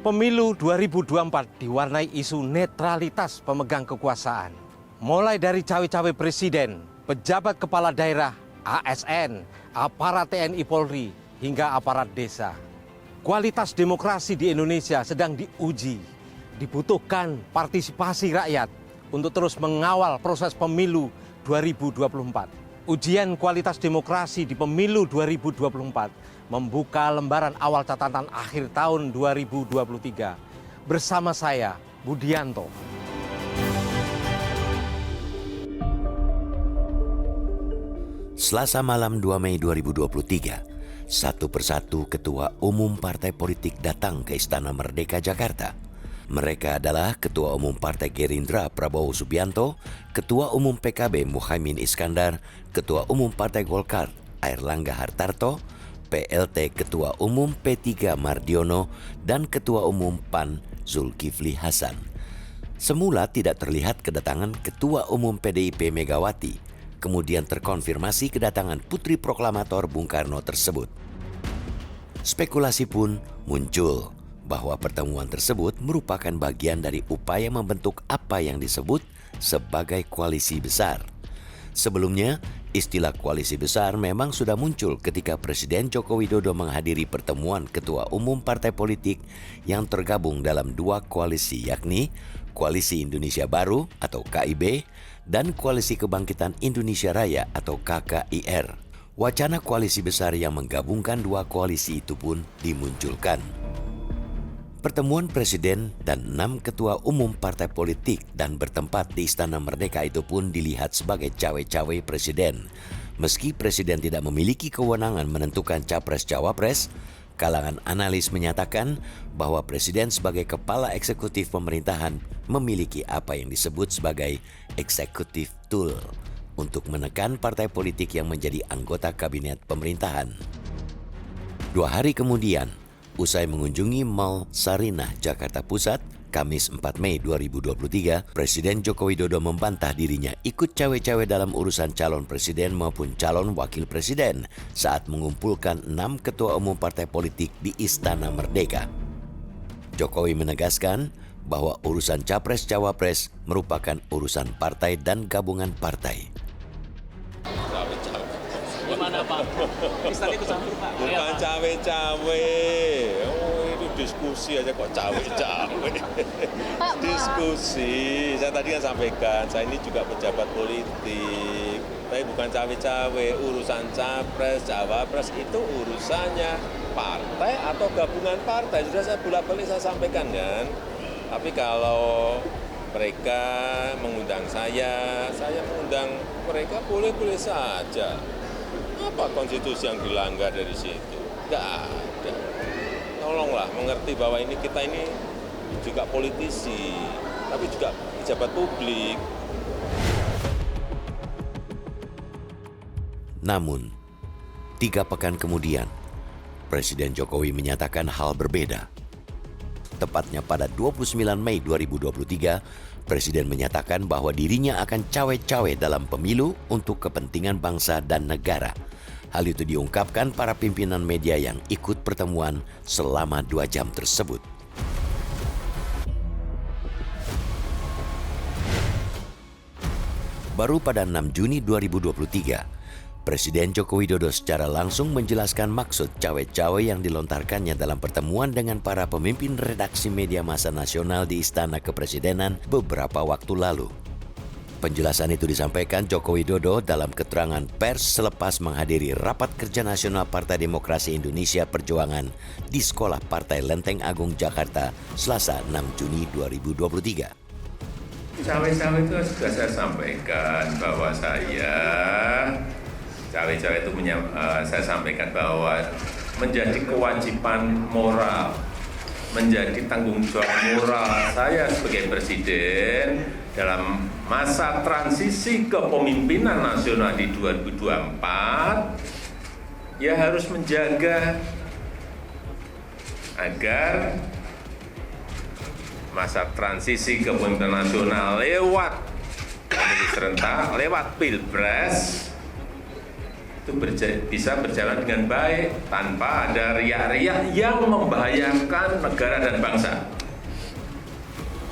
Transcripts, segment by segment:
Pemilu 2024 diwarnai isu netralitas pemegang kekuasaan. Mulai dari cawe-cawe presiden, pejabat kepala daerah, ASN, aparat TNI Polri, hingga aparat desa. Kualitas demokrasi di Indonesia sedang diuji. Dibutuhkan partisipasi rakyat untuk terus mengawal proses pemilu 2024. Ujian kualitas demokrasi di pemilu 2024 membuka lembaran awal catatan akhir tahun 2023. Bersama saya, Budianto. Selasa malam 2 Mei 2023, satu persatu ketua umum partai politik datang ke Istana Merdeka Jakarta. Mereka adalah Ketua Umum Partai Gerindra Prabowo Subianto, Ketua Umum PKB Muhaimin Iskandar, Ketua Umum Partai Golkar Airlangga Hartarto, PLT Ketua Umum P3 Mardiono, dan Ketua Umum PAN Zulkifli Hasan. Semula tidak terlihat kedatangan Ketua Umum PDIP Megawati, kemudian terkonfirmasi kedatangan Putri Proklamator Bung Karno tersebut. Spekulasi pun muncul bahwa pertemuan tersebut merupakan bagian dari upaya membentuk apa yang disebut sebagai koalisi besar. Sebelumnya, istilah koalisi besar memang sudah muncul ketika Presiden Joko Widodo menghadiri pertemuan ketua umum partai politik yang tergabung dalam dua koalisi, yakni Koalisi Indonesia Baru atau KIB dan Koalisi Kebangkitan Indonesia Raya atau KKIR. Wacana koalisi besar yang menggabungkan dua koalisi itu pun dimunculkan. Pertemuan Presiden dan 6 ketua umum partai politik dan bertempat di Istana Merdeka itu pun dilihat sebagai cawe-cawe Presiden. Meski Presiden tidak memiliki kewenangan menentukan capres-cawapres, kalangan analis menyatakan bahwa Presiden sebagai kepala eksekutif pemerintahan memiliki apa yang disebut sebagai executive tool untuk menekan partai politik yang menjadi anggota kabinet pemerintahan. 2 hari kemudian, usai mengunjungi Mall Sarinah, Jakarta Pusat, Kamis 4 Mei 2023, Presiden Joko Widodo membantah dirinya ikut cawe-cawe dalam urusan calon presiden maupun calon wakil presiden saat mengumpulkan 6 ketua umum partai politik di Istana Merdeka. Jokowi menegaskan bahwa urusan capres-cawapres merupakan urusan partai dan gabungan partai. Gimana Pak? Bisa ikut campur Pak? Bukan cawe-cawe. Oh, itu diskusi aja kok cawe-cawe. Diskusi. Saya tadi kan sampaikan, saya ini juga pejabat politik. Tapi bukan cawe-cawe. Urusan capres, cawapres itu urusannya partai atau gabungan partai. Sudah saya bolak-balik saya sampaikan kan. Tapi kalau mereka mengundang saya mengundang mereka boleh-boleh saja. Apa konstitusi yang dilanggar dari situ? Nggak ada. Tolonglah mengerti bahwa kita ini juga politisi, tapi juga pejabat publik. Namun, 3 pekan kemudian, Presiden Jokowi menyatakan hal berbeda. Tepatnya pada 29 Mei 2023, Presiden menyatakan bahwa dirinya akan cawe-cawe dalam pemilu untuk kepentingan bangsa dan negara. Hal itu diungkapkan para pimpinan media yang ikut pertemuan selama 2 jam tersebut. Baru pada 6 Juni 2023, Presiden Joko Widodo secara langsung menjelaskan maksud cawe-cawe yang dilontarkannya dalam pertemuan dengan para pemimpin redaksi media massa nasional di Istana Kepresidenan beberapa waktu lalu. Penjelasan itu disampaikan Joko Widodo dalam keterangan pers selepas menghadiri Rapat Kerja Nasional Partai Demokrasi Indonesia Perjuangan di Sekolah Partai Lenteng Agung, Jakarta, Selasa 6 Juni 2023. Cawe-cawe itu sudah saya sampaikan bahwa cawe-cawe itu saya sampaikan bahwa menjadi kewajiban moral, menjadi tanggung jawab moral saya sebagai presiden dalam masa transisi kepemimpinan nasional di 2024, ya harus menjaga agar masa transisi kepemimpinan nasional lewat pemilu serentak, lewat pilpres, itu bisa berjalan dengan baik tanpa ada riak-riak yang membahayakan negara dan bangsa.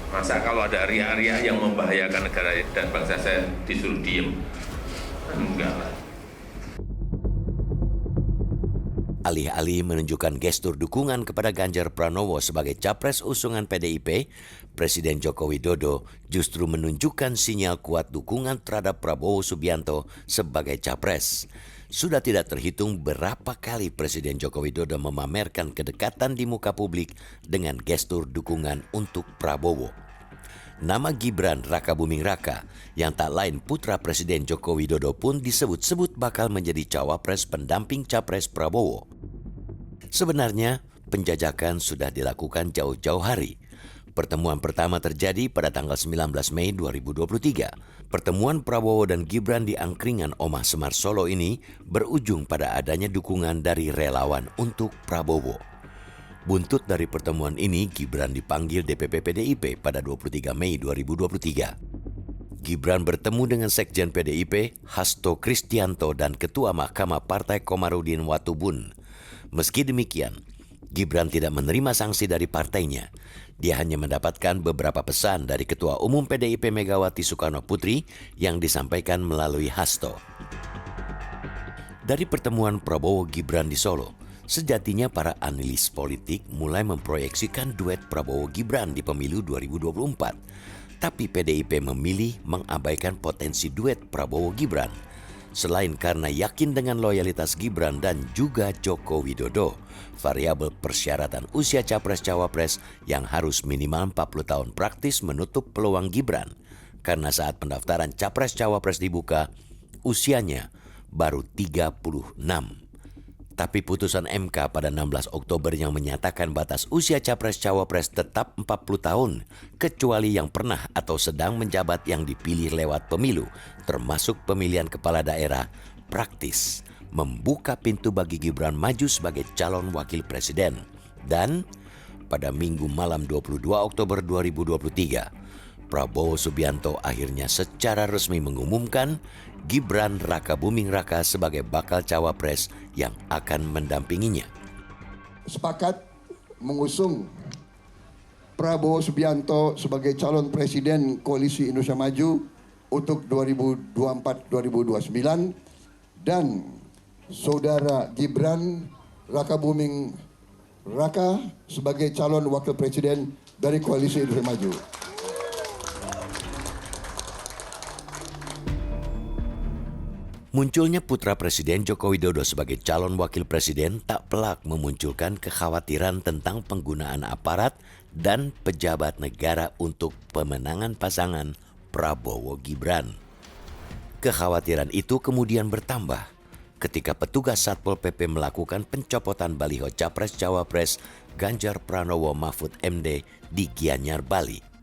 Masa kalau ada riak-riak yang membahayakan negara dan bangsa saya disuruh diem? Enggak lah. Alih-alih menunjukkan gestur dukungan kepada Ganjar Pranowo sebagai capres usungan PDIP, Presiden Joko Widodo justru menunjukkan sinyal kuat dukungan terhadap Prabowo Subianto sebagai capres. Sudah tidak terhitung berapa kali Presiden Joko Widodo memamerkan kedekatan di muka publik dengan gestur dukungan untuk Prabowo. Nama Gibran Rakabuming Raka yang tak lain putra Presiden Joko Widodo pun disebut-sebut bakal menjadi cawapres pendamping capres Prabowo. Sebenarnya, penjajakan sudah dilakukan jauh-jauh hari. Pertemuan pertama terjadi pada tanggal 19 Mei 2023. Pertemuan Prabowo dan Gibran di Angkringan Omah Semar Solo ini berujung pada adanya dukungan dari relawan untuk Prabowo. Buntut dari pertemuan ini, Gibran dipanggil DPP PDIP pada 23 Mei 2023. Gibran bertemu dengan Sekjen PDIP, Hasto Kristianto dan Ketua Mahkamah Partai Komarudin Watubun. Meski demikian, Gibran tidak menerima sanksi dari partainya. Dia hanya mendapatkan beberapa pesan dari Ketua Umum PDIP Megawati Soekarno Putri yang disampaikan melalui Hasto. Dari pertemuan Prabowo Gibran di Solo, sejatinya para analis politik mulai memproyeksikan duet Prabowo Gibran di pemilu 2024. Tapi PDIP memilih mengabaikan potensi duet Prabowo Gibran. Selain karena yakin dengan loyalitas Gibran dan juga Joko Widodo, variabel persyaratan usia capres-cawapres yang harus minimal 40 tahun praktis menutup peluang Gibran. Karena saat pendaftaran capres-cawapres dibuka, usianya baru 36. Tapi putusan MK pada 16 Oktober yang menyatakan batas usia capres-cawapres tetap 40 tahun, kecuali yang pernah atau sedang menjabat yang dipilih lewat pemilu, termasuk pemilihan kepala daerah, praktis membuka pintu bagi Gibran maju sebagai calon wakil presiden. Dan pada Minggu malam 22 Oktober 2023, Prabowo Subianto akhirnya secara resmi mengumumkan Gibran Rakabuming Raka sebagai bakal cawapres yang akan mendampinginya. Sepakat mengusung Prabowo Subianto sebagai calon presiden Koalisi Indonesia Maju untuk 2024-2029 dan saudara Gibran Rakabuming Raka sebagai calon wakil presiden dari Koalisi Indonesia Maju. Munculnya putra Presiden Joko Widodo sebagai calon wakil presiden tak pelak memunculkan kekhawatiran tentang penggunaan aparat dan pejabat negara untuk pemenangan pasangan Prabowo Gibran. Kekhawatiran itu kemudian bertambah ketika petugas Satpol PP melakukan pencopotan baliho Capres-Cawapres Ganjar Pranowo Mahfud MD di Gianyar, Bali.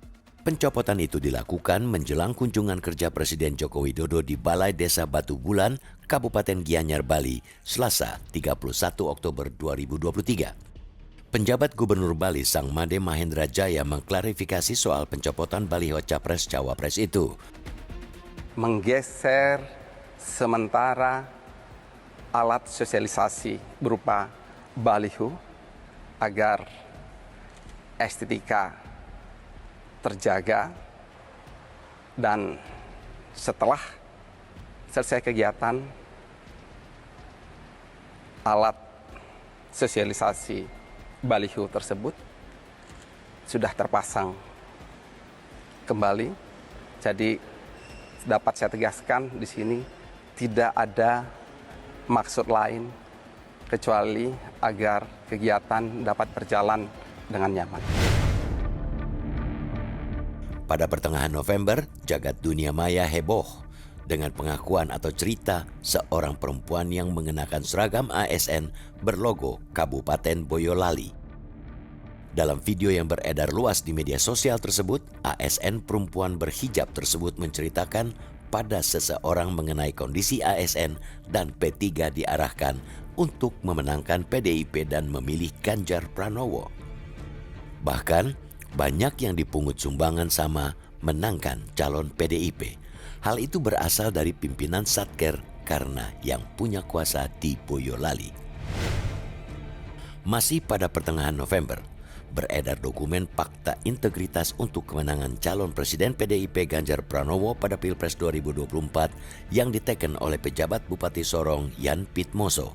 Pencopotan itu dilakukan menjelang kunjungan kerja Presiden Joko Widodo di Balai Desa Batu Bulan, Kabupaten Gianyar, Bali, Selasa 31 Oktober 2023. Penjabat Gubernur Bali Sang Made Mahendra Jaya mengklarifikasi soal pencopotan baliho Capres-Cawapres itu. Menggeser sementara alat sosialisasi berupa baliho agar estetika terjaga, dan setelah selesai kegiatan alat sosialisasi baliho tersebut sudah terpasang kembali. Jadi dapat saya tegaskan di sini tidak ada maksud lain kecuali agar kegiatan dapat berjalan dengan nyaman. Pada pertengahan November, jagat dunia maya heboh dengan pengakuan atau cerita seorang perempuan yang mengenakan seragam ASN berlogo Kabupaten Boyolali. Dalam video yang beredar luas di media sosial tersebut, ASN perempuan berhijab tersebut menceritakan pada seseorang mengenai kondisi ASN dan P3 diarahkan untuk memenangkan PDIP dan memilih Ganjar Pranowo. Bahkan, banyak yang dipungut sumbangan sama menangkan calon PDIP. Hal itu berasal dari pimpinan Satker karena yang punya kuasa di Boyolali. Masih pada pertengahan November, beredar dokumen Fakta Integritas untuk kemenangan calon Presiden PDIP Ganjar Pranowo pada Pilpres 2024 yang diteken oleh pejabat Bupati Sorong Yan Pitmoso.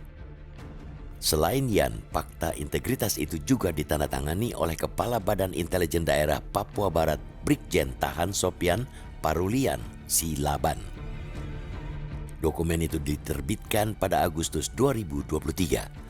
Selain Yan, Fakta Integritas itu juga ditandatangani oleh Kepala Badan Intelijen Daerah Papua Barat Brigjen Tahan Sopian Parulian Silaban. Dokumen itu diterbitkan pada Agustus 2023.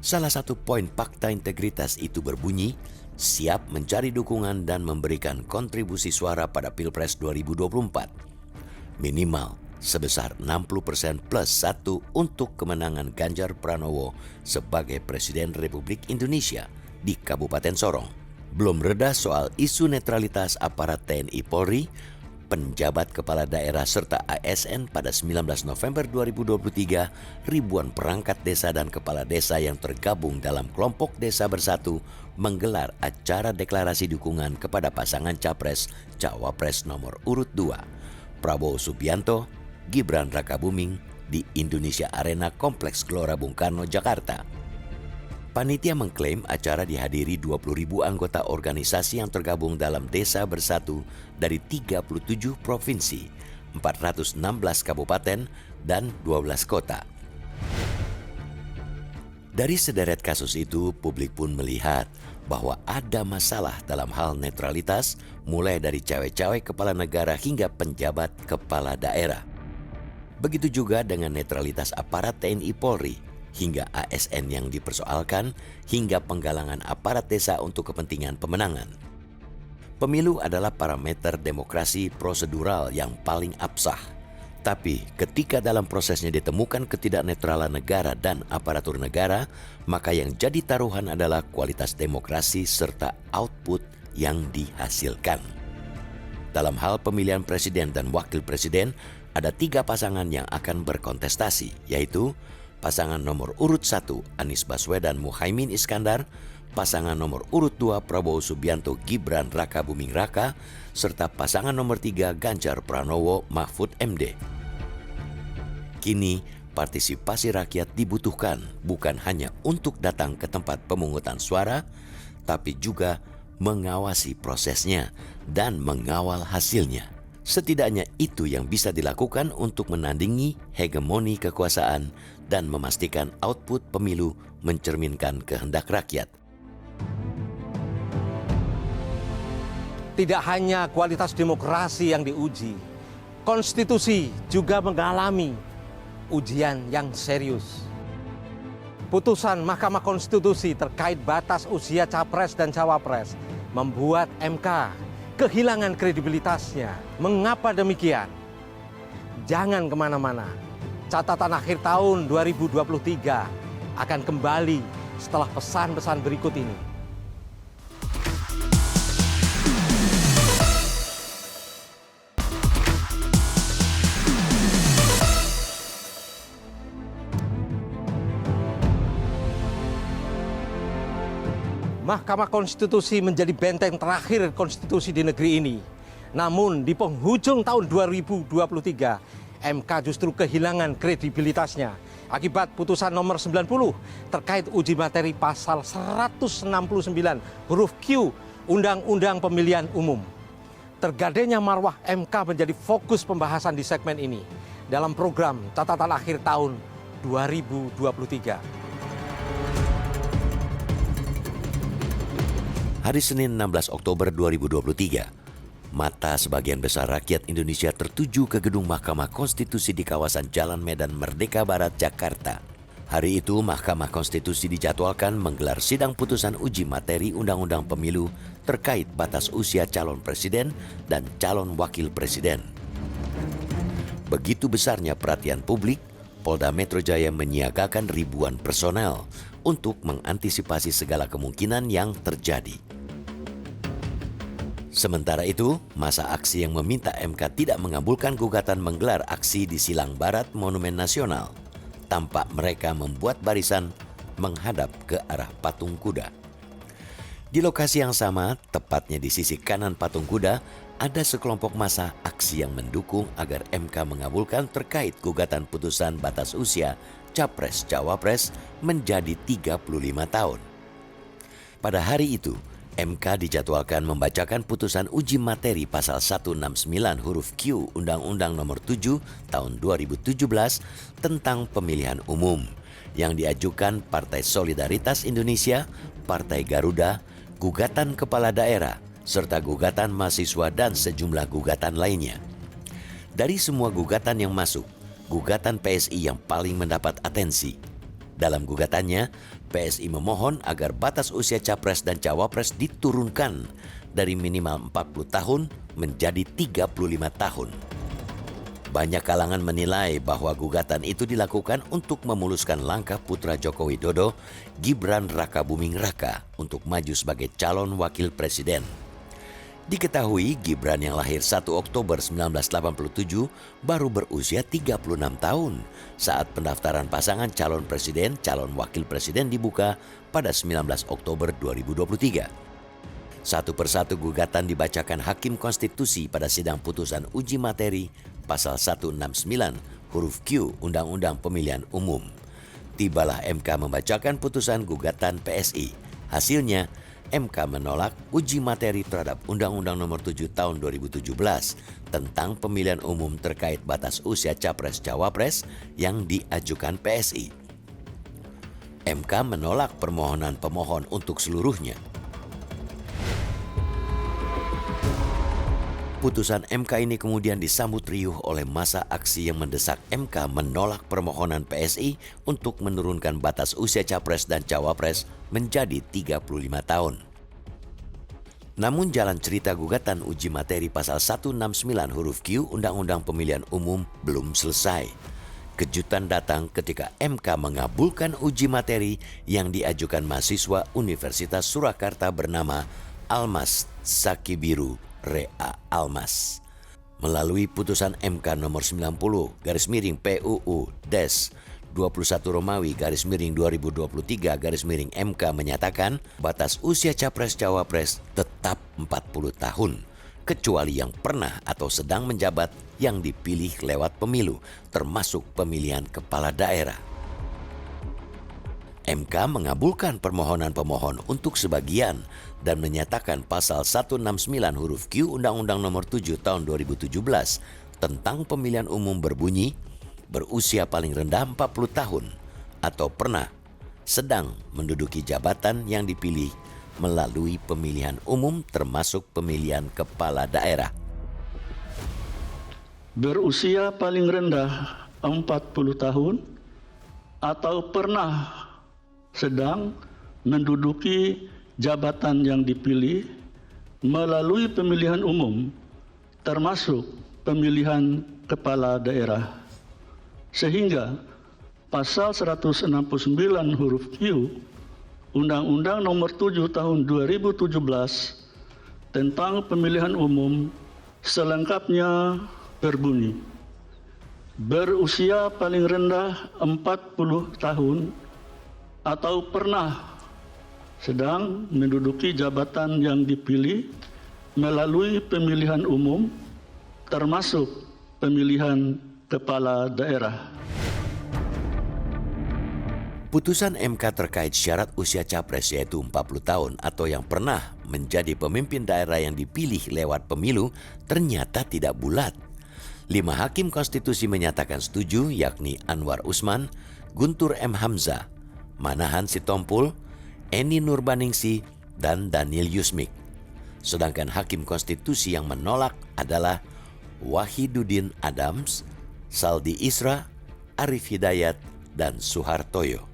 Salah satu poin Fakta Integritas itu berbunyi, siap mencari dukungan dan memberikan kontribusi suara pada Pilpres 2024. Minimal sebesar 60% plus 1 untuk kemenangan Ganjar Pranowo sebagai Presiden Republik Indonesia di Kabupaten Sorong. Belum reda soal isu netralitas aparat TNI Polri, penjabat kepala daerah serta ASN pada 19 November 2023, ribuan perangkat desa dan kepala desa yang tergabung dalam kelompok Desa Bersatu menggelar acara deklarasi dukungan kepada pasangan Capres Cawapres nomor urut 2, Prabowo Subianto, Gibran Rakabuming di Indonesia Arena Kompleks Gelora Bung Karno, Jakarta. Panitia mengklaim acara dihadiri 20.000 anggota organisasi yang tergabung dalam Desa Bersatu dari 37 provinsi, 416 kabupaten, dan 12 kota. Dari sederet kasus itu, publik pun melihat bahwa ada masalah dalam hal netralitas, mulai dari cawe-cawe kepala negara hingga penjabat kepala daerah. Begitu juga dengan netralitas aparat TNI Polri, hingga ASN yang dipersoalkan, hingga penggalangan aparat desa untuk kepentingan pemenangan. Pemilu adalah parameter demokrasi prosedural yang paling absah. Tapi ketika dalam prosesnya ditemukan ketidaknetralan negara dan aparatur negara, maka yang jadi taruhan adalah kualitas demokrasi serta output yang dihasilkan. Dalam hal pemilihan presiden dan wakil presiden, ada 3 pasangan yang akan berkontestasi, yaitu pasangan nomor urut 1 Anies Baswedan Muhaimin Iskandar, pasangan nomor urut 2 Prabowo Subianto Gibran Rakabuming Raka, serta pasangan nomor 3 Ganjar Pranowo Mahfud MD. Kini partisipasi rakyat dibutuhkan bukan hanya untuk datang ke tempat pemungutan suara, tapi juga mengawasi prosesnya dan mengawal hasilnya. Setidaknya itu yang bisa dilakukan untuk menandingi hegemoni kekuasaan dan memastikan output pemilu mencerminkan kehendak rakyat. Tidak hanya kualitas demokrasi yang diuji, konstitusi juga mengalami ujian yang serius. Putusan Mahkamah Konstitusi terkait batas usia capres dan cawapres membuat MK kehilangan kredibilitasnya. Mengapa demikian? Jangan kemana-mana. Catatan akhir tahun 2023 akan kembali setelah pesan-pesan berikut ini. Mahkamah Konstitusi menjadi benteng terakhir konstitusi di negeri ini. Namun di penghujung tahun 2023, MK justru kehilangan kredibilitasnya akibat putusan nomor 90 terkait uji materi pasal 169 huruf Q Undang-Undang Pemilihan Umum. Tergadainya marwah MK menjadi fokus pembahasan di segmen ini dalam program catatan akhir tahun 2023. Hari Senin 16 Oktober 2023, mata sebagian besar rakyat Indonesia tertuju ke gedung Mahkamah Konstitusi di kawasan Jalan Medan Merdeka Barat, Jakarta. Hari itu, Mahkamah Konstitusi dijadwalkan menggelar sidang putusan uji materi Undang-Undang Pemilu terkait batas usia calon presiden dan calon wakil presiden. Begitu besarnya perhatian publik, Polda Metro Jaya menyiagakan ribuan personel untuk mengantisipasi segala kemungkinan yang terjadi. Sementara itu, masa aksi yang meminta MK tidak mengabulkan gugatan menggelar aksi di Silang Barat Monumen Nasional. Tampak mereka membuat barisan menghadap ke arah patung kuda. Di lokasi yang sama, tepatnya di sisi kanan patung kuda, ada sekelompok massa aksi yang mendukung agar MK mengabulkan terkait gugatan putusan batas usia Capres-Cawapres menjadi 35 tahun. Pada hari itu, MK dijadwalkan membacakan putusan uji materi pasal 169 huruf Q Undang-Undang Nomor 7 Tahun 2017 tentang pemilihan umum yang diajukan Partai Solidaritas Indonesia, Partai Garuda, gugatan kepala daerah, serta gugatan mahasiswa dan sejumlah gugatan lainnya. Dari semua gugatan yang masuk, gugatan PSI yang paling mendapat atensi. Dalam gugatannya, PSI memohon agar batas usia Capres dan Cawapres diturunkan dari minimal 40 tahun menjadi 35 tahun. Banyak kalangan menilai bahwa gugatan itu dilakukan untuk memuluskan langkah putra Joko Widodo, Gibran Rakabuming Raka, untuk maju sebagai calon wakil presiden. Diketahui Gibran yang lahir 1 Oktober 1987 baru berusia 36 tahun saat pendaftaran pasangan calon presiden, calon wakil presiden dibuka pada 19 Oktober 2023. Satu persatu gugatan dibacakan Hakim Konstitusi pada sidang putusan uji materi pasal 169 huruf Q Undang-Undang Pemilihan Umum. Tibalah MK membacakan putusan gugatan PSI. Hasilnya, MK menolak uji materi terhadap Undang-Undang Nomor 7 Tahun 2017 tentang pemilihan umum terkait batas usia Capres-Cawapres yang diajukan PSI. MK menolak permohonan pemohon untuk seluruhnya. Putusan MK ini kemudian disambut riuh oleh massa aksi yang mendesak MK menolak permohonan PSI untuk menurunkan batas usia Capres dan Cawapres menjadi 35 tahun. Namun jalan cerita gugatan uji materi pasal 169 huruf Q Undang-Undang Pemilihan Umum belum selesai. Kejutan datang ketika MK mengabulkan uji materi yang diajukan mahasiswa Universitas Surakarta bernama Almas Sakibiru Rea Almas. Melalui putusan MK nomor 90/PUU Des 21 Romawi /2023 MK menyatakan batas usia Capres-Cawapres tetap 40 tahun kecuali yang pernah atau sedang menjabat yang dipilih lewat pemilu termasuk pemilihan kepala daerah. MK mengabulkan permohonan pemohon untuk sebagian dan menyatakan pasal 169 huruf Q Undang-Undang Nomor 7 Tahun 2017 tentang pemilihan umum berbunyi berusia paling rendah 40 tahun atau pernah sedang menduduki jabatan yang dipilih melalui pemilihan umum termasuk pemilihan kepala daerah. Berusia paling rendah 40 tahun atau pernah sedang menduduki jabatan yang dipilih melalui pemilihan umum termasuk pemilihan kepala daerah. Sehingga pasal 169 huruf Q Undang-Undang Nomor 7 Tahun 2017 tentang pemilihan umum selengkapnya berbunyi, berusia paling rendah 40 tahun atau pernah sedang menduduki jabatan yang dipilih melalui pemilihan umum termasuk pemilihan kepala daerah. Putusan MK terkait syarat usia capres yaitu 40 tahun atau yang pernah menjadi pemimpin daerah yang dipilih lewat pemilu ternyata tidak bulat. 5 hakim konstitusi menyatakan setuju yakni Anwar Usman, Guntur M. Hamzah, Manahan Sitompul, Eni Nurbaningsi, dan Daniel Yusmik. Sedangkan hakim konstitusi yang menolak adalah Wahiduddin Adams, Saldi Isra, Arif Hidayat, dan Suhartoyo.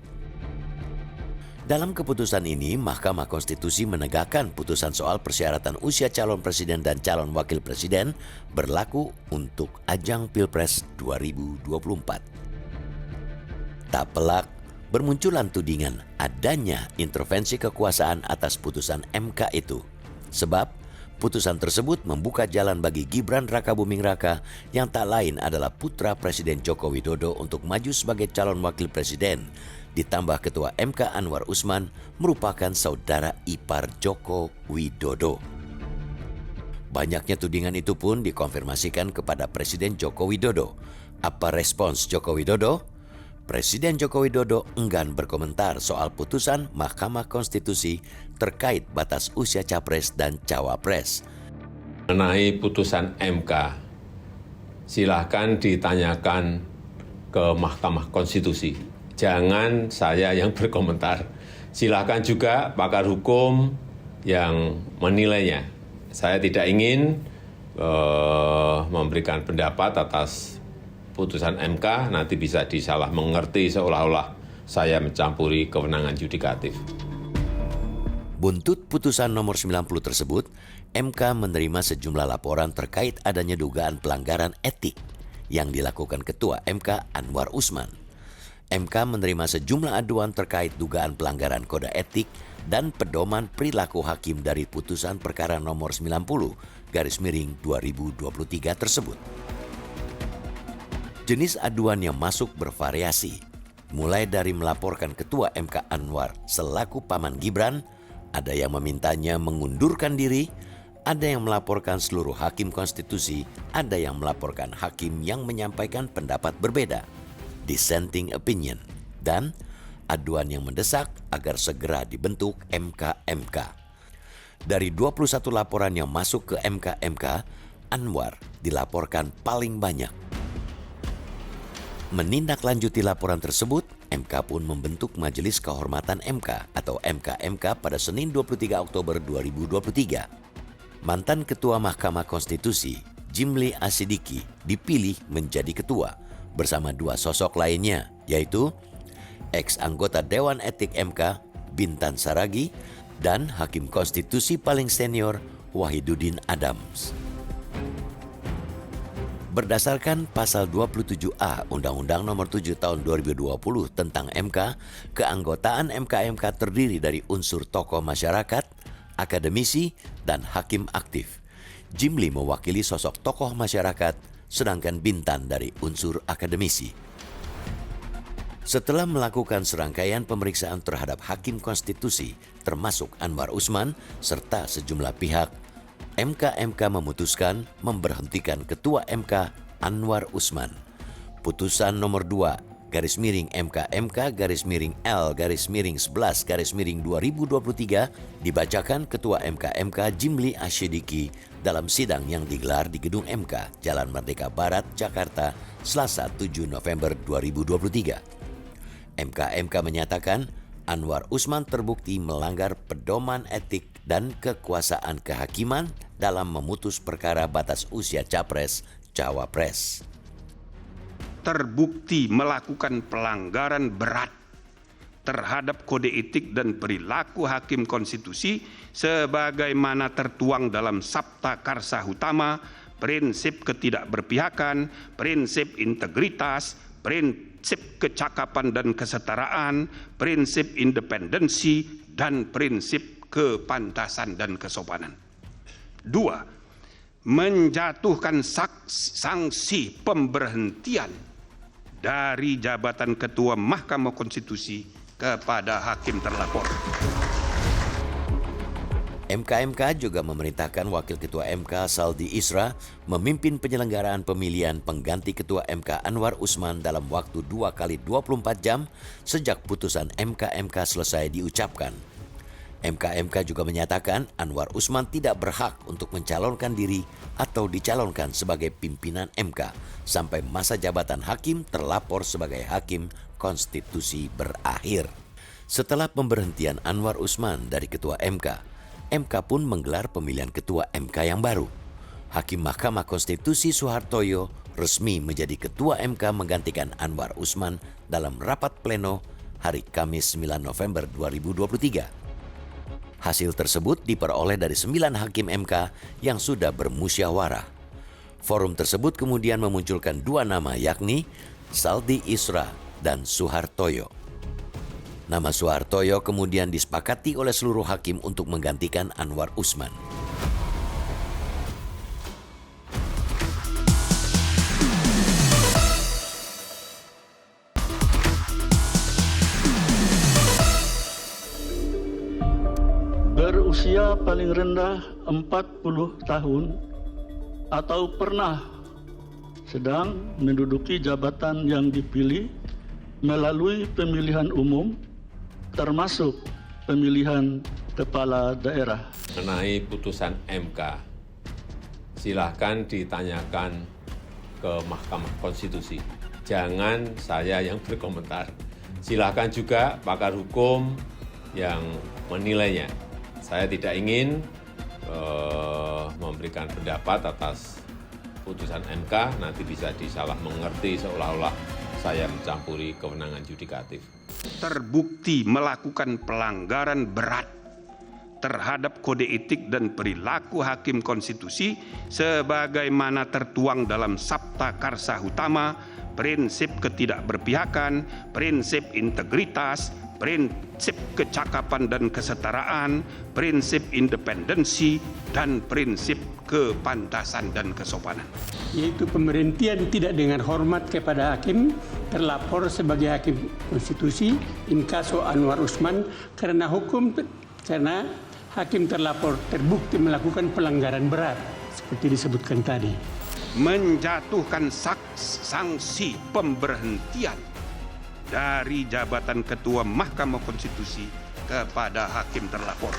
Dalam keputusan ini, Mahkamah Konstitusi menegakkan putusan soal persyaratan usia calon presiden dan calon wakil presiden berlaku untuk ajang Pilpres 2024. Tak pelak, bermunculan tudingan adanya intervensi kekuasaan atas putusan MK itu. Sebab Putusan tersebut membuka jalan bagi Gibran Rakabuming Raka yang tak lain adalah putra Presiden Joko Widodo untuk maju sebagai calon wakil presiden. Ditambah Ketua MK Anwar Usman merupakan saudara ipar Joko Widodo. Banyaknya tudingan itu pun dikonfirmasikan kepada Presiden Joko Widodo. Apa respons Joko Widodo? Presiden Joko Widodo enggan berkomentar soal putusan Mahkamah Konstitusi terkait batas usia capres dan cawapres. Mengenai putusan MK, silahkan ditanyakan ke Mahkamah Konstitusi. Jangan saya yang berkomentar. Silahkan juga pakar hukum yang menilainya. Saya tidak ingin memberikan pendapat atas putusan MK, nanti bisa disalah mengerti seolah-olah saya mencampuri kewenangan yudikatif. Buntut putusan nomor 90 tersebut, MK menerima sejumlah laporan terkait adanya dugaan pelanggaran etik yang dilakukan Ketua MK Anwar Usman. MK menerima sejumlah aduan terkait dugaan pelanggaran kode etik dan pedoman perilaku hakim dari putusan perkara nomor 90/2023 tersebut. Jenis aduan yang masuk bervariasi, mulai dari melaporkan Ketua MK Anwar selaku paman Gibran, ada yang memintanya mengundurkan diri, ada yang melaporkan seluruh hakim konstitusi, ada yang melaporkan hakim yang menyampaikan pendapat berbeda, dissenting opinion, dan aduan yang mendesak agar segera dibentuk MK-MK. Dari 21 laporan yang masuk ke MK-MK, Anwar dilaporkan paling banyak. Menindaklanjuti laporan tersebut, MK pun membentuk Majelis Kehormatan MK atau MK-MK pada Senin 23 Oktober 2023. Mantan Ketua Mahkamah Konstitusi, Jimli Asidiki, dipilih menjadi ketua bersama dua sosok lainnya, yaitu ex-anggota Dewan Etik MK, Bintan Saragi, dan Hakim Konstitusi paling senior, Wahiduddin Adams. Berdasarkan pasal 27A Undang-Undang Nomor 7 Tahun 2020 tentang MK, keanggotaan MK-MK terdiri dari unsur tokoh masyarakat, akademisi, dan hakim aktif. Jimli mewakili sosok tokoh masyarakat, sedangkan Bintan dari unsur akademisi. Setelah melakukan serangkaian pemeriksaan terhadap hakim konstitusi, termasuk Anwar Usman, serta sejumlah pihak, MK-MK memutuskan memberhentikan Ketua MK Anwar Usman. Putusan nomor 2/MK-MK-L-11/2023 dibacakan Ketua MK-MK Jimli Asyidiki dalam sidang yang digelar di Gedung MK, Jalan Merdeka Barat, Jakarta, Selasa 7 November 2023. MK-MK menyatakan Anwar Usman terbukti melanggar pedoman etik dan kekuasaan kehakiman dalam memutus perkara batas usia capres-cawapres. Terbukti melakukan pelanggaran berat terhadap kode etik dan perilaku hakim konstitusi sebagaimana tertuang dalam Sabta Karsa Utama, prinsip ketidakberpihakan, prinsip integritas, prinsip kecakapan dan kesetaraan, prinsip independensi, dan prinsip kepantasan dan kesopanan. 2. Menjatuhkan sanksi pemberhentian dari jabatan Ketua Mahkamah Konstitusi kepada hakim terlapor. MK-MK juga memerintahkan Wakil Ketua MK Saldi Isra memimpin penyelenggaraan pemilihan pengganti Ketua MK Anwar Usman dalam waktu 2 kali 24 jam sejak putusan MK-MK selesai diucapkan. MK-MK juga menyatakan Anwar Usman tidak berhak untuk mencalonkan diri atau dicalonkan sebagai pimpinan MK sampai masa jabatan hakim terlapor sebagai hakim konstitusi berakhir. Setelah pemberhentian Anwar Usman dari Ketua MK, MK pun menggelar pemilihan Ketua MK yang baru. Hakim Mahkamah Konstitusi Suhartoyo resmi menjadi Ketua MK menggantikan Anwar Usman dalam rapat pleno hari Kamis 9 November 2023. Hasil tersebut diperoleh dari 9 hakim MK yang sudah bermusyawarah. Forum tersebut kemudian memunculkan 2 nama, yakni Saldi Isra dan Suhartoyo. Nama Suhartoyo kemudian disepakati oleh seluruh hakim untuk menggantikan Anwar Usman. usia paling rendah 40 tahun atau pernah sedang menduduki jabatan yang dipilih melalui pemilihan umum termasuk pemilihan kepala daerah. Mengenai putusan MK, silahkan ditanyakan ke Mahkamah Konstitusi. Jangan saya yang berkomentar. Silahkan juga pakar hukum yang menilainya. Saya tidak ingin memberikan pendapat atas putusan MK, nanti bisa disalah mengerti seolah-olah saya mencampuri kewenangan yudikatif. Terbukti melakukan pelanggaran berat terhadap kode etik dan perilaku hakim konstitusi sebagaimana tertuang dalam Sabta Karsa Utama, prinsip ketidakberpihakan, prinsip integritas, prinsip kecakapan dan kesetaraan, prinsip independensi, dan prinsip kepantasan dan kesopanan. Yaitu pemberhentian tidak dengan hormat kepada hakim terlapor sebagai hakim konstitusi inkaso Anwar Usman karena hakim terlapor terbukti melakukan pelanggaran berat seperti disebutkan tadi. Menjatuhkan sanksi pemberhentian dari jabatan Ketua Mahkamah Konstitusi kepada hakim terlapor.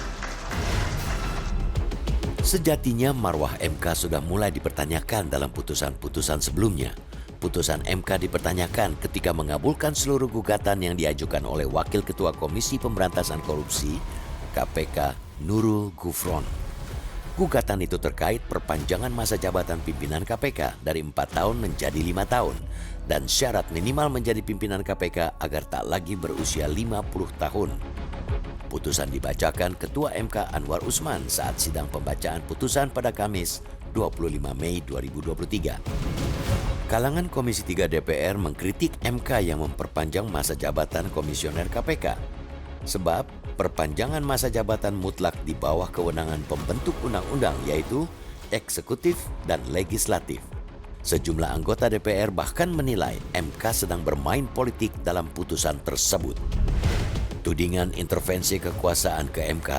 Sejatinya marwah MK sudah mulai dipertanyakan dalam putusan-putusan sebelumnya. Putusan MK dipertanyakan ketika mengabulkan seluruh gugatan yang diajukan oleh Wakil Ketua Komisi Pemberantasan Korupsi KPK Nurul Gufron. Gugatan itu terkait perpanjangan masa jabatan pimpinan KPK dari 4 tahun menjadi 5 tahun dan syarat minimal menjadi pimpinan KPK agar tak lagi berusia 50 tahun. Putusan dibacakan Ketua MK Anwar Usman saat sidang pembacaan putusan pada Kamis 25 Mei 2023. Kalangan Komisi 3 DPR mengkritik MK yang memperpanjang masa jabatan komisioner KPK. Sebab perpanjangan masa jabatan mutlak di bawah kewenangan pembentuk undang-undang yaitu eksekutif dan legislatif. Sejumlah anggota DPR bahkan menilai MK sedang bermain politik dalam putusan tersebut. Tudingan intervensi kekuasaan ke MK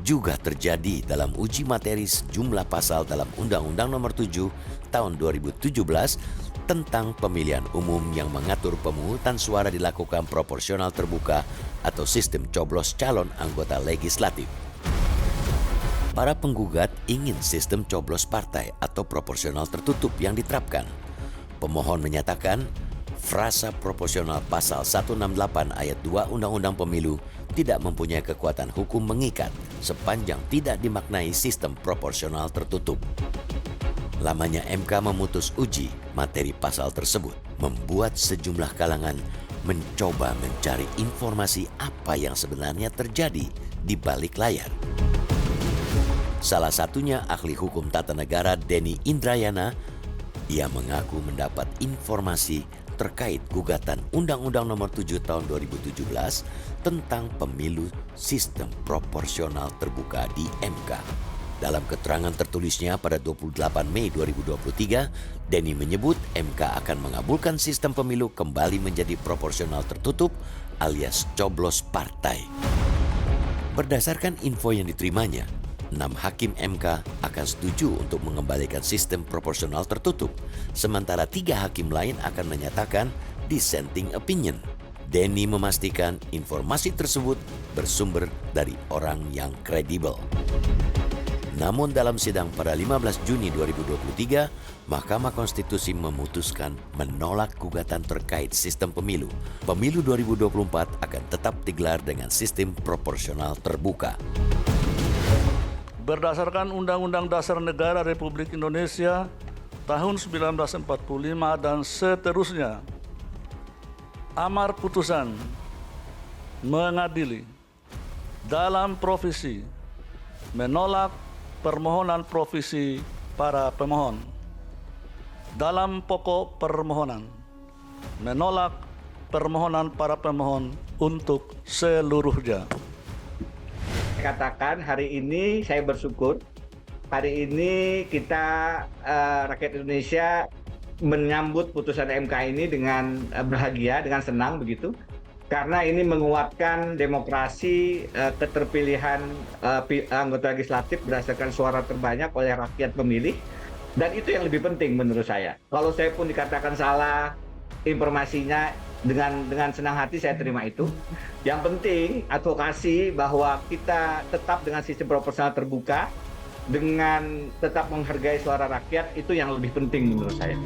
juga terjadi dalam uji materi sejumlah pasal dalam Undang-Undang Nomor 7 Tahun 2017 tentang pemilihan umum yang mengatur pemungutan suara dilakukan proporsional terbuka atau sistem coblos calon anggota legislatif. Para penggugat ingin sistem coblos partai atau proporsional tertutup yang diterapkan. Pemohon menyatakan frasa proporsional pasal 168 ayat 2 Undang-Undang Pemilu tidak mempunyai kekuatan hukum mengikat sepanjang tidak dimaknai sistem proporsional tertutup. Lamanya MK memutus uji materi pasal tersebut membuat sejumlah kalangan mencoba mencari informasi apa yang sebenarnya terjadi di balik layar. Salah satunya ahli hukum tata negara Denny Indrayana. Ia mengaku mendapat informasi terkait gugatan Undang-Undang Nomor 7 Tahun 2017 tentang pemilu sistem proporsional terbuka di MK. Dalam keterangan tertulisnya pada 28 Mei 2023, Denny menyebut MK akan mengabulkan sistem pemilu kembali menjadi proporsional tertutup alias coblos partai. Berdasarkan info yang diterimanya, 6 hakim MK akan setuju untuk mengembalikan sistem proporsional tertutup, sementara 3 hakim lain akan menyatakan dissenting opinion. Denny memastikan informasi tersebut bersumber dari orang yang kredibel. Namun dalam sidang pada 15 Juni 2023, Mahkamah Konstitusi memutuskan menolak gugatan terkait sistem pemilu. Pemilu 2024 akan tetap digelar dengan sistem proporsional terbuka. Berdasarkan Undang-Undang Dasar Negara Republik Indonesia tahun 1945 dan seterusnya, amar putusan mengadili dalam provisi menolak permohonan provisi para pemohon. Dalam pokok permohonan menolak permohonan para pemohon untuk seluruhnya. Katakan hari ini saya bersyukur, hari ini kita rakyat Indonesia menyambut putusan MK ini dengan bahagia, dengan senang begitu. karena ini menguatkan demokrasi, keterpilihan anggota legislatif berdasarkan suara terbanyak oleh rakyat pemilih, dan itu yang lebih penting menurut saya. Kalau saya pun dikatakan salah informasinya, dengan senang hati saya terima itu. Yang penting advokasi bahwa kita tetap dengan sistem proporsional terbuka, dengan tetap menghargai suara rakyat, itu yang lebih penting menurut saya.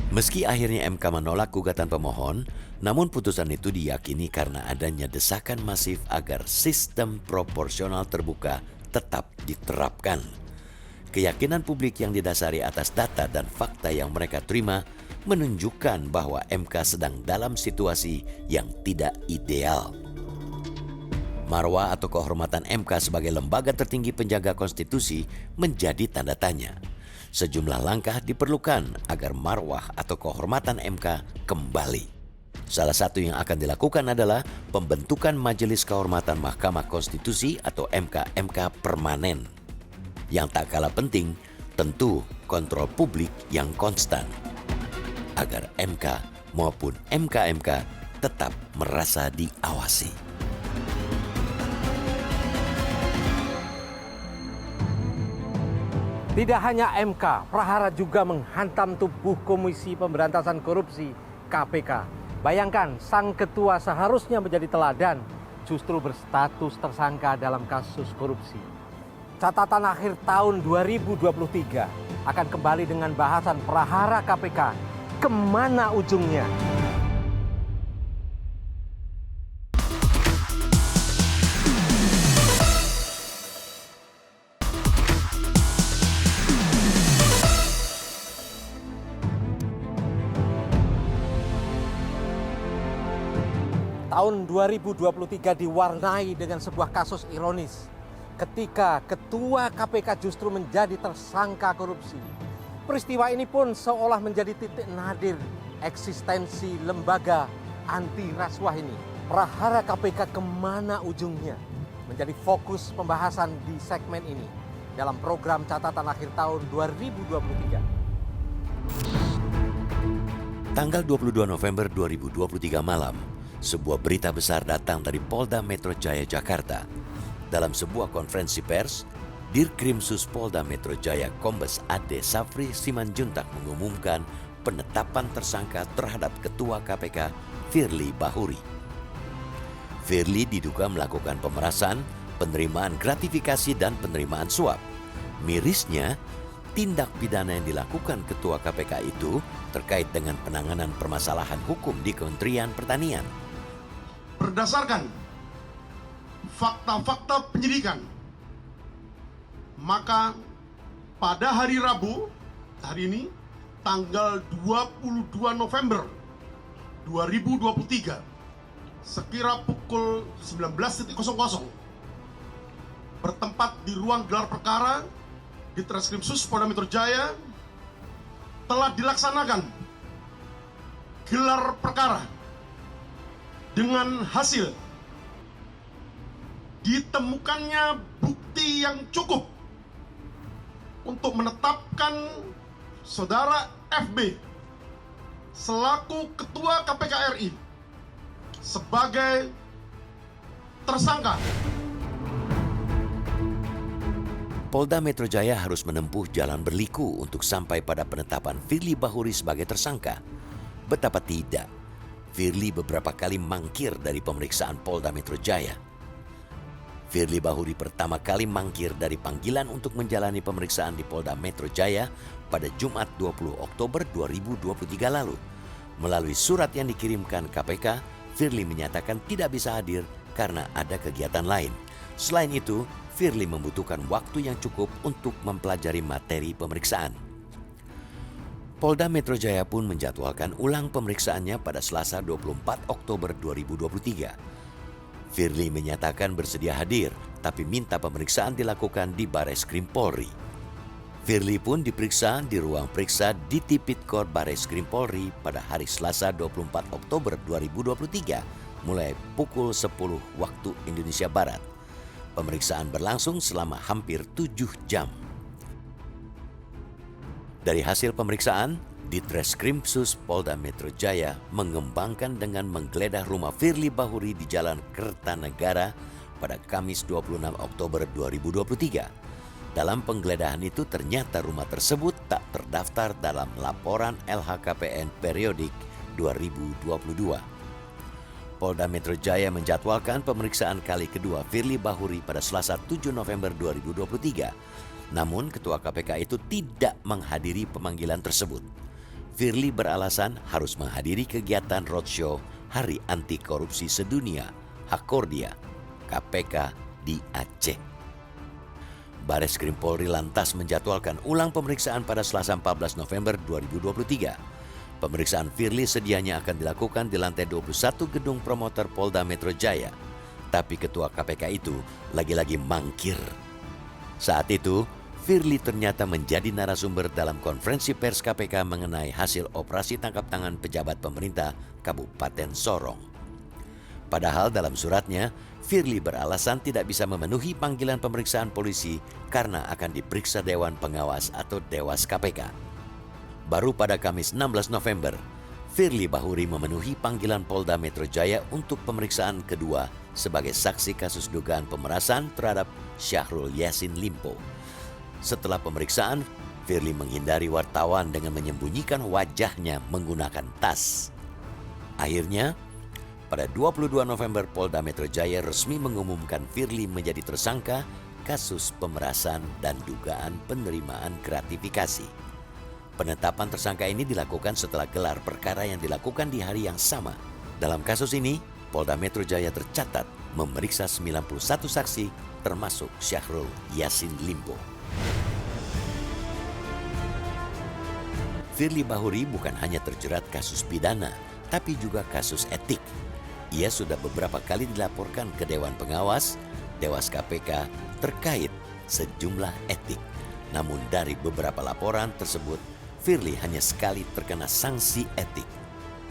Meski akhirnya MK menolak gugatan pemohon, namun putusan itu diyakini karena adanya desakan masif agar sistem proporsional terbuka tetap diterapkan. Keyakinan publik yang didasari atas data dan fakta yang mereka terima menunjukkan bahwa MK sedang dalam situasi yang tidak ideal. Marwah atau kehormatan MK sebagai lembaga tertinggi penjaga konstitusi menjadi tanda tanya. Sejumlah langkah diperlukan agar marwah atau kehormatan MK kembali. Salah satu yang akan dilakukan adalah pembentukan Majelis Kehormatan Mahkamah Konstitusi atau MK permanen. Yang tak kalah penting, tentu kontrol publik yang konstan, agar MK maupun MK tetap merasa diawasi. Tidak hanya MK, prahara juga menghantam tubuh Komisi Pemberantasan Korupsi (KPK). Bayangkan, sang ketua seharusnya menjadi teladan, justru berstatus tersangka dalam kasus korupsi. Catatan akhir tahun 2023 akan kembali dengan bahasan prahara KPK. Kemana ujungnya? Tahun 2023 diwarnai dengan sebuah kasus ironis ketika ketua KPK justru menjadi tersangka korupsi. Peristiwa ini pun seolah menjadi titik nadir eksistensi lembaga anti rasuah ini. Prahara KPK kemana ujungnya? Menjadi fokus pembahasan di segmen ini dalam program catatan akhir tahun 2023. Tanggal 22 November 2023 malam, sebuah berita besar datang dari Polda Metro Jaya Jakarta. Dalam sebuah konferensi pers, Dirkrimsus Polda Metro Jaya Kombes Ade Safri Simanjuntak mengumumkan penetapan tersangka terhadap Ketua KPK Firly Bahuri. Firly diduga melakukan pemerasan, penerimaan gratifikasi dan penerimaan suap. Mirisnya, tindak pidana yang dilakukan Ketua KPK itu terkait dengan penanganan permasalahan hukum di Kementerian Pertanian. Berdasarkan fakta-fakta penyidikan, maka pada hari Rabu, hari ini, tanggal 22 November 2023, sekira pukul 19.00, bertempat di ruang gelar perkara di Treskrimsus Polda Metro Jaya, telah dilaksanakan gelar perkara dengan hasil ditemukannya bukti yang cukup untuk menetapkan Saudara FB selaku Ketua KPK RI sebagai tersangka. Polda Metro Jaya harus menempuh jalan berliku untuk sampai pada penetapan Firly Bahuri sebagai tersangka. Betapa tidak, Firly beberapa kali mangkir dari pemeriksaan Polda Metro Jaya. Firly Bahuri pertama kali mangkir dari panggilan untuk menjalani pemeriksaan di Polda Metro Jaya pada Jumat 20 Oktober 2023 lalu. Melalui surat yang dikirimkan KPK, Firly menyatakan tidak bisa hadir karena ada kegiatan lain. Selain itu, Firly membutuhkan waktu yang cukup untuk mempelajari materi pemeriksaan. Polda Metro Jaya pun menjadwalkan ulang pemeriksaannya pada Selasa 24 Oktober 2023. Firly menyatakan bersedia hadir, tapi minta pemeriksaan dilakukan di Bareskrim Polri. Firly pun diperiksa di ruang periksa di Tipikor Bareskrim Polri pada hari Selasa 24 Oktober 2023, mulai pukul 10 waktu Indonesia Barat. Pemeriksaan berlangsung selama hampir 7 jam. Dari hasil pemeriksaan, Ditreskrimsus Polda Metro Jaya mengembangkan dengan menggeledah rumah Firly Bahuri di Jalan Kertanegara pada Kamis 26 Oktober 2023. Dalam penggeledahan itu ternyata rumah tersebut tak terdaftar dalam laporan LHKPN periodik 2022. Polda Metro Jaya menjadwalkan pemeriksaan kali kedua Firly Bahuri pada Selasa 7 November 2023. Namun Ketua KPK itu tidak menghadiri pemanggilan tersebut. Firly beralasan harus menghadiri kegiatan roadshow Hari Anti Korupsi Sedunia, Hakordia, KPK di Aceh. Bareskrim Polri lantas menjadwalkan ulang pemeriksaan pada Selasa 14 November 2023. Pemeriksaan Firly sedianya akan dilakukan di lantai 21 gedung promotor Polda Metro Jaya. Tapi Ketua KPK itu lagi-lagi mangkir. Saat itu, Firly ternyata menjadi narasumber dalam konferensi pers KPK mengenai hasil operasi tangkap tangan pejabat pemerintah Kabupaten Sorong. Padahal dalam suratnya, Firly beralasan tidak bisa memenuhi panggilan pemeriksaan polisi karena akan diperiksa Dewan Pengawas atau Dewas KPK. Baru pada Kamis 16 November, Firly Bahuri memenuhi panggilan Polda Metro Jaya untuk pemeriksaan kedua sebagai saksi kasus dugaan pemerasan terhadap Syahrul Yassin Limpo. Setelah pemeriksaan, Firly menghindari wartawan dengan menyembunyikan wajahnya menggunakan tas. Akhirnya, pada 22 November Polda Metro Jaya resmi mengumumkan Firly menjadi tersangka kasus pemerasan dan dugaan penerimaan gratifikasi. Penetapan tersangka ini dilakukan setelah gelar perkara yang dilakukan di hari yang sama. Dalam kasus ini, Polda Metro Jaya tercatat memeriksa 91 saksi termasuk Syahrul Yassin Limpo. Firly Bahuri bukan hanya terjerat kasus pidana, tapi juga kasus etik. Ia sudah beberapa kali dilaporkan ke Dewan Pengawas, Dewas KPK terkait sejumlah etik. Namun dari beberapa laporan tersebut, Firly hanya sekali terkena sanksi etik.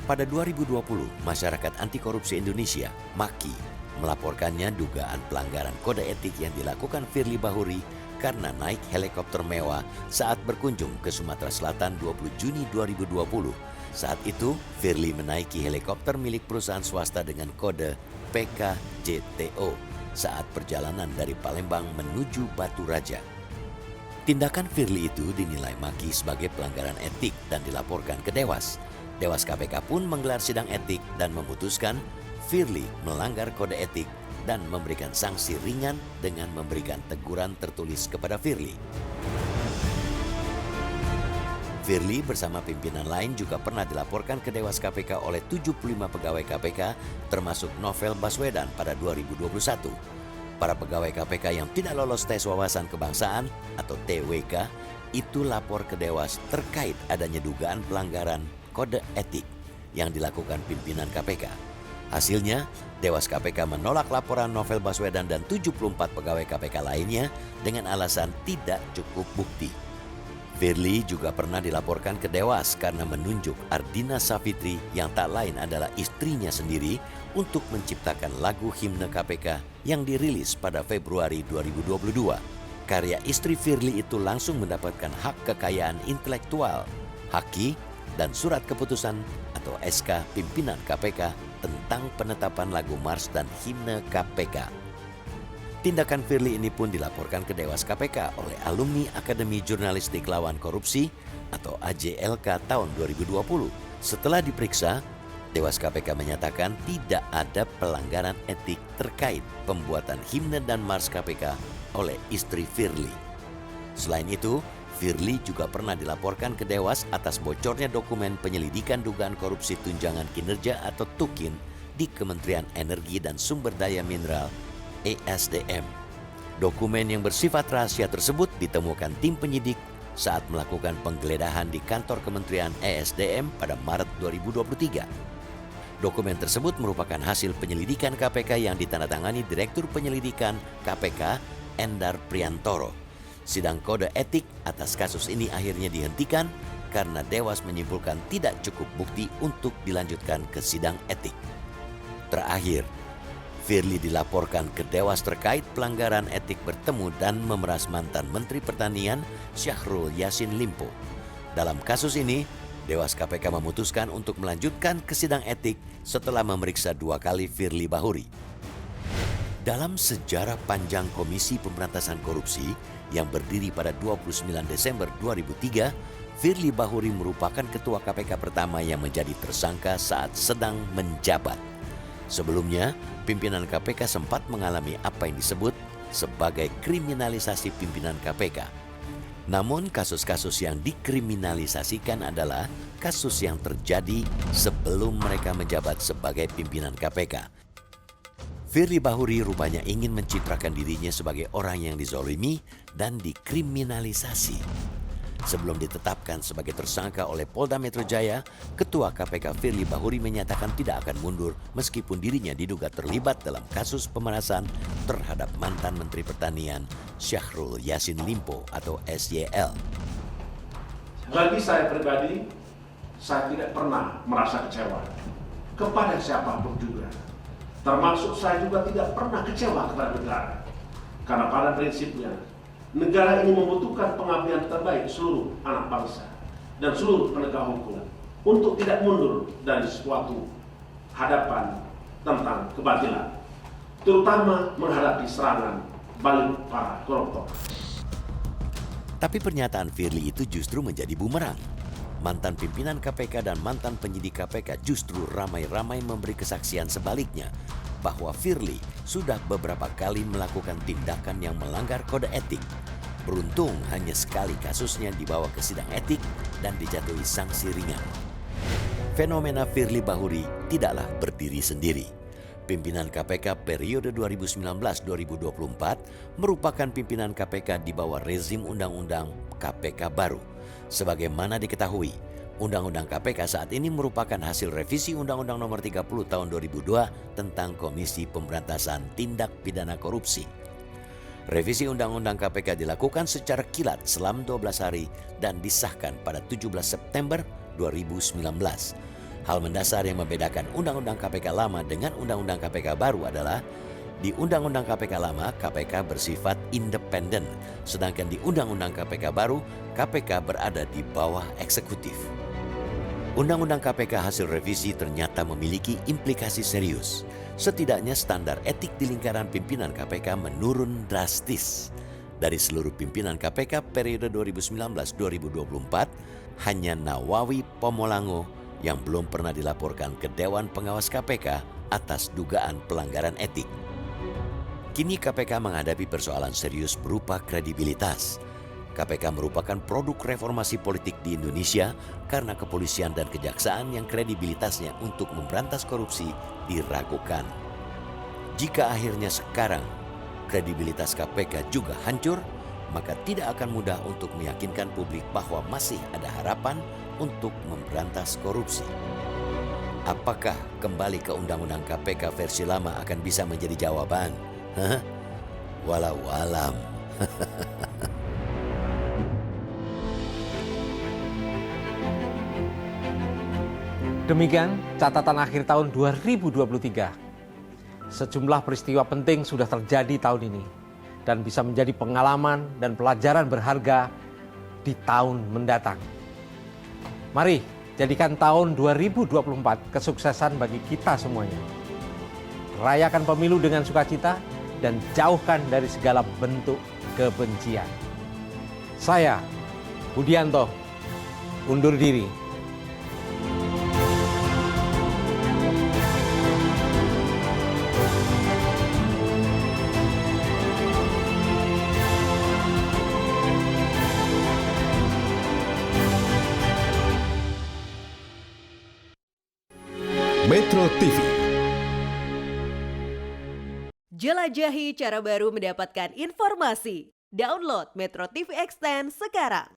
Pada 2020, Masyarakat Anti Korupsi Indonesia, MAKI, melaporkannya dugaan pelanggaran kode etik yang dilakukan Firly Bahuri karena naik helikopter mewah saat berkunjung ke Sumatera Selatan 20 Juni 2020. Saat itu, Firly menaiki helikopter milik perusahaan swasta dengan kode PKJTO saat perjalanan dari Palembang menuju Batu Raja. Tindakan Firly itu dinilai MAKI sebagai pelanggaran etik dan dilaporkan ke Dewas. Dewas KPK pun menggelar sidang etik dan memutuskan Firly melanggar kode etik dan memberikan sanksi ringan dengan memberikan teguran tertulis kepada Firly. Firly bersama pimpinan lain juga pernah dilaporkan ke Dewas KPK oleh 75 pegawai KPK termasuk Novel Baswedan pada 2021. Para pegawai KPK yang tidak lolos tes wawasan kebangsaan atau TWK itu lapor ke Dewas terkait adanya dugaan pelanggaran kode etik yang dilakukan pimpinan KPK. Hasilnya, Dewas KPK menolak laporan Novel Baswedan dan 74 pegawai KPK lainnya dengan alasan tidak cukup bukti. Firly juga pernah dilaporkan ke Dewas karena menunjuk Ardina Safitri yang tak lain adalah istrinya sendiri untuk menciptakan lagu himne KPK yang dirilis pada Februari 2022. Karya istri Firly itu langsung mendapatkan hak kekayaan intelektual, haki, dan surat keputusan atau SK pimpinan KPK tentang penetapan lagu Mars dan himne KPK. Tindakan Firly ini pun dilaporkan ke Dewas KPK oleh alumni Akademi Jurnalistik Lawan Korupsi atau AJLK tahun 2020. Setelah diperiksa, Dewas KPK menyatakan tidak ada pelanggaran etik terkait pembuatan himne dan Mars KPK oleh istri Firly. Selain itu, Firly juga pernah dilaporkan ke Dewas atas bocornya dokumen penyelidikan dugaan korupsi tunjangan kinerja atau TUKIN di Kementerian Energi dan Sumber Daya Mineral ESDM. Dokumen yang bersifat rahasia tersebut ditemukan tim penyidik saat melakukan penggeledahan di kantor Kementerian ESDM pada Maret 2023. Dokumen tersebut merupakan hasil penyelidikan KPK yang ditandatangani Direktur Penyelidikan KPK Endar Priantoro. Sidang kode etik atas kasus ini akhirnya dihentikan karena Dewas menyimpulkan tidak cukup bukti untuk dilanjutkan ke sidang etik. Terakhir, Firly dilaporkan ke Dewas terkait pelanggaran etik bertemu dan memeras mantan Menteri Pertanian Syahrul Yassin Limpo. Dalam kasus ini, Dewas KPK memutuskan untuk melanjutkan ke sidang etik setelah memeriksa 2 kali Firly Bahuri. Dalam sejarah panjang Komisi Pemberantasan Korupsi yang berdiri pada 29 Desember 2003, Firly Bahuri merupakan ketua KPK pertama yang menjadi tersangka saat sedang menjabat. Sebelumnya, pimpinan KPK sempat mengalami apa yang disebut sebagai kriminalisasi pimpinan KPK. Namun kasus-kasus yang dikriminalisasikan adalah kasus yang terjadi sebelum mereka menjabat sebagai pimpinan KPK. Firly Bahuri rupanya ingin mencitrakan dirinya sebagai orang yang dizolimi dan dikriminalisasi. Sebelum ditetapkan sebagai tersangka oleh Polda Metro Jaya, Ketua KPK Firly Bahuri menyatakan tidak akan mundur meskipun dirinya diduga terlibat dalam kasus pemerasan terhadap mantan Menteri Pertanian Syahrul Yassin Limpo atau SYL. Bagi saya pribadi, saya tidak pernah merasa kecewa kepada siapapun juga. Termasuk saya juga tidak pernah kecewa kepada negara. Karena pada prinsipnya, negara ini membutuhkan pengabdian terbaik seluruh anak bangsa dan seluruh penegak hukum untuk tidak mundur dari suatu hadapan tentang kebatilan, terutama menghadapi serangan balik para koruptor. Tapi pernyataan Firly itu justru menjadi bumerang. Mantan pimpinan KPK dan mantan penyidik KPK justru ramai-ramai memberi kesaksian sebaliknya bahwa Firly sudah beberapa kali melakukan tindakan yang melanggar kode etik. Beruntung hanya sekali kasusnya dibawa ke sidang etik dan dijatuhi sanksi ringan. Fenomena Firly Bahuri tidaklah berdiri sendiri. Pimpinan KPK periode 2019-2024 merupakan pimpinan KPK di bawah rezim Undang-Undang KPK baru. Sebagaimana diketahui, Undang-Undang KPK saat ini merupakan hasil revisi Undang-Undang Nomor 30 Tahun 2002 tentang Komisi Pemberantasan Tindak Pidana Korupsi. Revisi Undang-Undang KPK dilakukan secara kilat selama 12 hari dan disahkan pada 17 September 2019. Hal mendasar yang membedakan Undang-Undang KPK lama dengan Undang-Undang KPK baru adalah di Undang-Undang KPK lama, KPK bersifat independen, sedangkan di Undang-Undang KPK baru, KPK berada di bawah eksekutif. Undang-Undang KPK hasil revisi ternyata memiliki implikasi serius. Setidaknya standar etik di lingkaran pimpinan KPK menurun drastis. Dari seluruh pimpinan KPK periode 2019-2024, hanya Nawawi Pomolango yang belum pernah dilaporkan ke Dewan Pengawas KPK atas dugaan pelanggaran etik. Kini KPK menghadapi persoalan serius berupa kredibilitas. KPK merupakan produk reformasi politik di Indonesia karena kepolisian dan kejaksaan yang kredibilitasnya untuk memberantas korupsi diragukan. Jika akhirnya sekarang kredibilitas KPK juga hancur, maka tidak akan mudah untuk meyakinkan publik bahwa masih ada harapan untuk memberantas korupsi. Apakah kembali ke Undang-Undang KPK versi lama akan bisa menjadi jawaban? Walau alam. Demikian catatan akhir tahun 2023. Sejumlah peristiwa penting sudah terjadi tahun ini dan bisa menjadi pengalaman dan pelajaran berharga di tahun mendatang. Mari jadikan tahun 2024 kesuksesan bagi kita semuanya. Rayakan pemilu dengan sukacita dan jauhkan dari segala bentuk kebencian. Saya, Budianto, undur diri. Metro TV. Jelajahi cara baru mendapatkan informasi. Download Metro TV Extend sekarang.